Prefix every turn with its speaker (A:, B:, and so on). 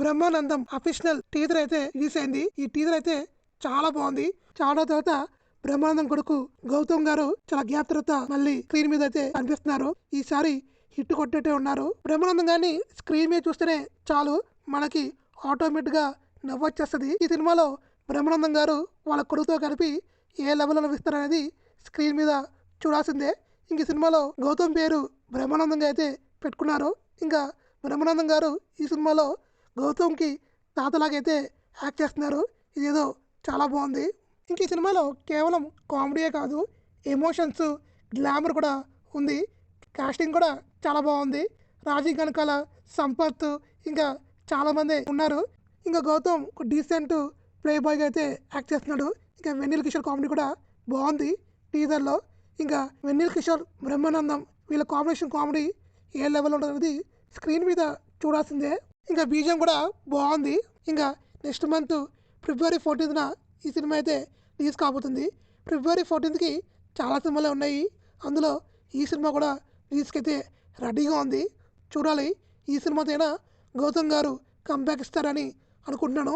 A: Brahmanandam official teaser అయితే release అయింది. ఈ టీజర్ అయితే చాలా బాగుంది. చాలా తర్వాత బ్రహ్మానందం కొడుకు గౌతమ్ గారు చాలా గ్యాప్ తర్వాత మళ్ళీ స్క్రీన్ మీద అయితే కనిపిస్తున్నారు. ఈసారి హిట్ కొట్టేటే ఉన్నారు. బ్రహ్మానందం గారిని స్క్రీన్ మీద చూస్తేనే చాలు మనకి ఆటోమేటిక్ గా నవ్వొచ్చేస్తుంది. ఈ సినిమాలో బ్రహ్మానందం గారు వాళ్ళ కొడుకుతో కలిపి ఏ లెవెల్లో నవ్విస్తారనేది స్క్రీన్ మీద చూడాల్సిందే. ఇంక ఈ సినిమాలో గౌతమ్ పేరు బ్రహ్మానందంగా అయితే పెట్టుకున్నారు. ఇంకా బ్రహ్మానందం గారు ఈ సినిమాలో గౌతమ్కి తాతలాగైతే యాక్ట్ చేస్తున్నారు. ఇదేదో చాలా బాగుంది. ఇంక ఈ సినిమాలో కేవలం కామెడీయే కాదు, ఎమోషన్స్, గ్లామర్ కూడా ఉంది. కాస్టింగ్ కూడా చాలా బాగుంది. రాజీవ్ కనకాల, సంపత్ ఇంకా చాలామంది ఉన్నారు. ఇంకా గౌతమ్ ఒక డీసెంట్ ప్లే బాయ్గా అయితే యాక్ట్ చేస్తున్నాడు. ఇంకా వెన్నెల కిషోర్ కామెడీ కూడా బాగుంది టీజర్లో. ఇంకా వెన్నెల కిషోర్, బ్రహ్మానందం వీళ్ళ కాంబినేషన్ కామెడీ ఏ లెవెల్ ఉంటుంది స్క్రీన్ మీద చూడాల్సిందే. ఇంకా బీజం కూడా బాగుంది. ఇంకా నెక్స్ట్ మంత్ ఫిబ్రవరి 14న ఈ సినిమా అయితే రిలీజ్ కాబోతుంది. ఫిబ్రవరి 14కి చాలా సినిమాలు ఉన్నాయి. అందులో ఈ సినిమా కూడా రిలీజ్కి అయితే రెడీగా ఉంది. చూడాలి ఈ సినిమాతోనా గౌతమ్ గారు కంబ్యాక్ ఇస్తారని అనుకుంటున్నాను.